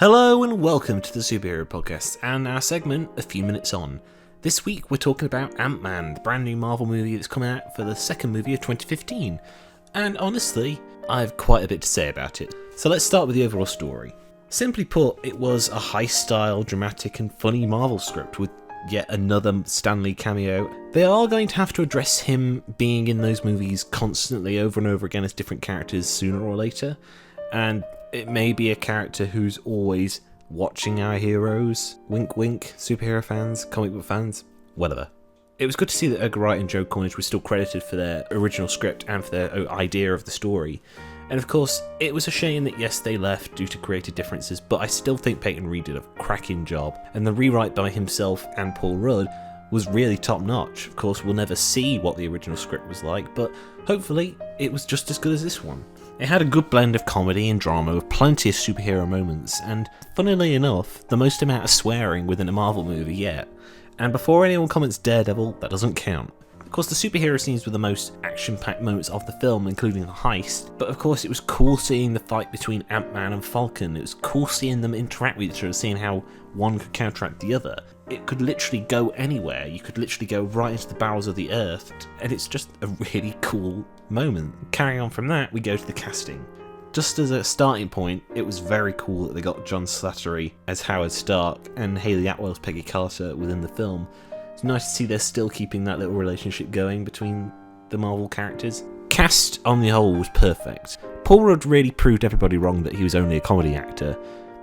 Hello and welcome to the Superhero Podcast and our segment, A Few Minutes On. This week we're talking about Ant-Man, the brand new Marvel movie that's coming out for the second movie of 2015. And honestly, I have quite a bit to say about it. So let's start with the overall story. Simply put, it was a high-style, dramatic and funny Marvel script with yet another Stan Lee cameo. They are going to have to address him being in those movies constantly over and over again as different characters sooner or later. And it may be a character who's always watching our heroes. Wink wink, superhero fans, comic book fans, whatever. It was good to see that Edgar Wright and Joe Cornish were still credited for their original script and for their idea of the story. And of course, it was a shame that yes, they left due to creative differences, but I still think Peyton Reed did a cracking job. And the rewrite by himself and Paul Rudd was really top notch. Of course, we'll never see what the original script was like, but hopefully it was just as good as this one. It had a good blend of comedy and drama with plenty of superhero moments, and funnily enough, the most amount of swearing within a Marvel movie yet. And before anyone comments Daredevil, that doesn't count. Of course, the superhero scenes were the most action-packed moments of the film, including the heist, but of course it was cool seeing the fight between Ant-Man and Falcon. It was cool seeing them interact with each other, seeing how one could counteract the other. It could literally go anywhere. You could literally go right into the bowels of the earth, and it's just a really cool moment. Carrying on from that, we go to the casting. Just as a starting point, it was very cool that they got John Slattery as Howard Stark and Hayley Atwell as Peggy Carter within the film. It's nice to see they're still keeping that little relationship going between the Marvel characters. Cast on the whole was perfect. Paul Rudd really proved everybody wrong that he was only a comedy actor.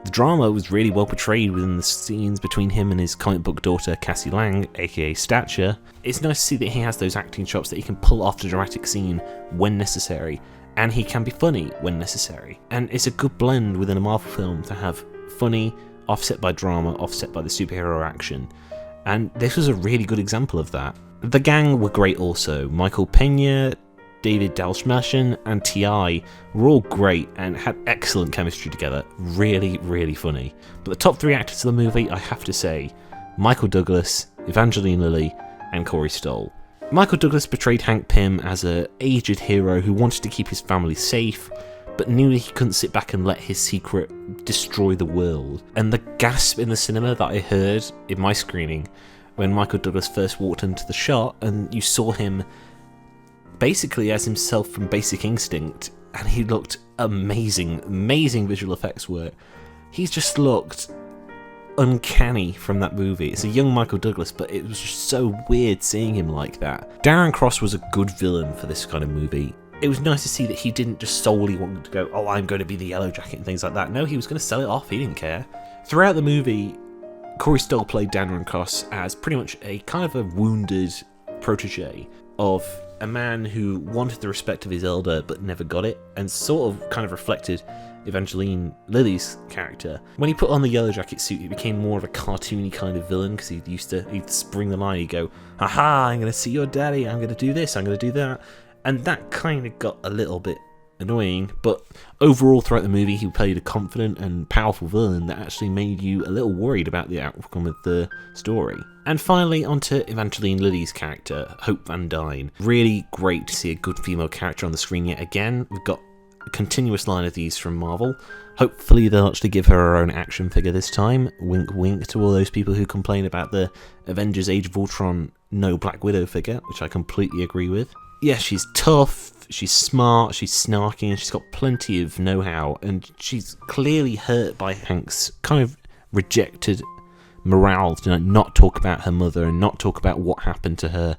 The drama was really well portrayed within the scenes between him and his comic book daughter Cassie Lang, aka Stature. It's nice to see that he has those acting chops that he can pull off the dramatic scene when necessary, and he can be funny when necessary. And it's a good blend within a Marvel film to have funny, offset by drama, offset by the superhero action. And this was a really good example of that. The gang were great also. Michael Pena, David Dastmalchian and T.I. were all great and had excellent chemistry together. Really, really funny. But the top three actors of the movie, I have to say, Michael Douglas, Evangeline Lilly, and Corey Stoll. Michael Douglas portrayed Hank Pym as an aged hero who wanted to keep his family safe, but knew he couldn't sit back and let his secret destroy the world. And the gasp in the cinema that I heard in my screening when Michael Douglas first walked into the shot and you saw him basically as himself from Basic Instinct, and he looked amazing visual effects work. He's just looked uncanny from that movie. It's a young Michael Douglas, but it was just so weird seeing him like that. Darren Cross was a good villain for this kind of movie. It was nice to see that he didn't just solely want to go, oh, I'm going to be the Yellow Jacket and things like that. No, he was going to sell it off. He didn't care. Throughout the movie, Corey Stoll played Darren Cross as pretty much a kind of a wounded protege of a man who wanted the respect of his elder but never got it, and sort of kind of reflected Evangeline Lilly's character. When he put on the Yellow Jacket suit, he became more of a cartoony kind of villain, because he'd spring the line, he'd go, haha, I'm going to see your daddy, I'm going to do this, I'm going to do that. And that kind of got a little bit annoying, but overall throughout the movie he played a confident and powerful villain that actually made you a little worried about the outcome of the story. And finally onto Evangeline Lilly's character, Hope Van Dyne. Really great to see a good female character on the screen yet again. We've got a continuous line of these from Marvel. Hopefully they'll actually give her her own action figure this time. Wink wink to all those people who complain about the Avengers Age of Ultron no Black Widow figure, which I completely agree with. Yeah, she's tough, she's smart, she's snarky, and she's got plenty of know-how, and she's clearly hurt by Hank's kind of rejected morale to not talk about her mother and not talk about what happened to her.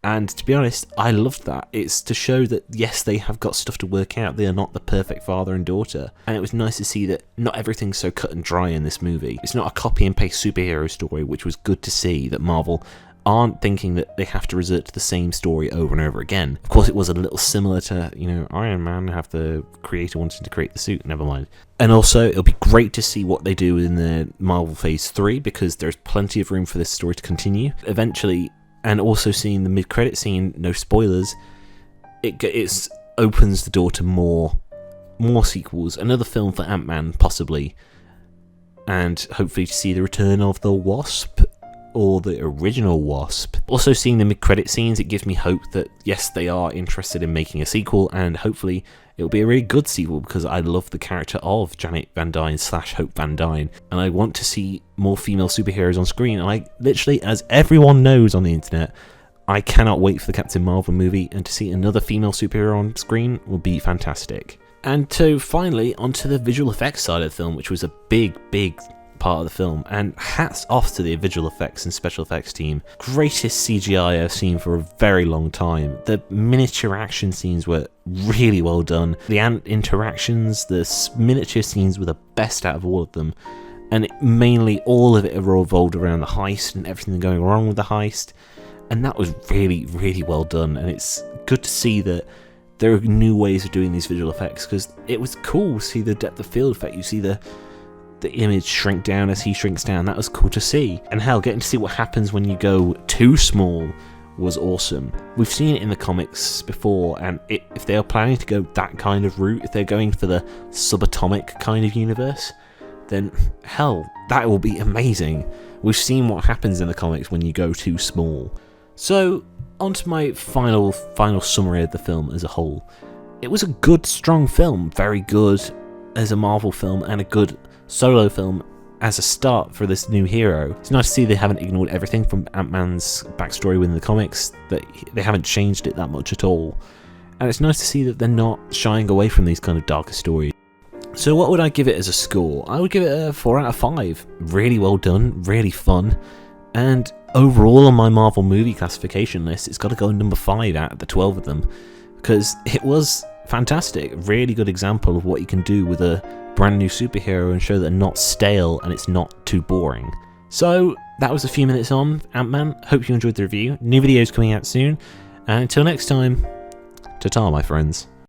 And to be honest, I loved that. It's to show that yes, they have got stuff to work out. They are not the perfect father and daughter. And it was nice to see that not everything's so cut and dry in this movie. It's not a copy and paste superhero story, which was good to see that Marvel aren't thinking that they have to resort to the same story over and over again. Of course, it was a little similar to, Iron Man, have the creator wanting to create the suit, never mind. And also, it'll be great to see what they do in the Marvel Phase 3, because there's plenty of room for this story to continue. Eventually, and also seeing the mid-credit scene, no spoilers, it opens the door to more sequels, another film for Ant-Man, possibly, and hopefully to see the return of the Wasp. or the original Wasp. Also seeing the mid-credit scenes, it gives me hope that yes, they are interested in making a sequel, and hopefully it'll be a really good sequel, because I love the character of Janet Van Dyne / Hope Van Dyne, and I want to see more female superheroes on screen. And I literally, as everyone knows on the internet, I cannot wait for the Captain Marvel movie, and to see another female superhero on screen will be fantastic. And so finally, onto the visual effects side of the film, which was a big part of the film, and hats off to the visual effects and special effects team. Greatest CGI I've seen for a very long time. The miniature action scenes were really well done. The ant interactions, the miniature scenes were the best out of all of them, and mainly all of it revolved around the heist and everything going wrong with the heist, and that was really well done. And it's good to see that there are new ways of doing these visual effects, because it was cool to see the depth of field effect. You see the image shrink down as he shrinks down. That was cool to see. And hell, getting to see what happens when you go too small was awesome. We've seen it in the comics before, and if they are planning to go that kind of route, if they're going for the subatomic kind of universe, then hell, that will be amazing. We've seen what happens in the comics when you go too small. So, on to my final summary of the film as a whole. It was a good, strong film, very good as a Marvel film, and a good solo film as a start for this new hero. It's nice to see they haven't ignored everything from Ant-Man's backstory within the comics, that they haven't changed it that much at all. And it's nice to see that they're not shying away from these kind of darker stories. So what would I give it as a score? I would give it a 4 out of 5. Really well done, really fun, and overall on my Marvel movie classification list, it's got to go number 5 out of the 12 of them, because it was fantastic. Really good example of what you can do with a brand new superhero and show that they're not stale and it's not too boring. So that was a few minutes on Ant-Man. Hope you enjoyed the review. New videos coming out soon, and until next time, ta-ta my friends.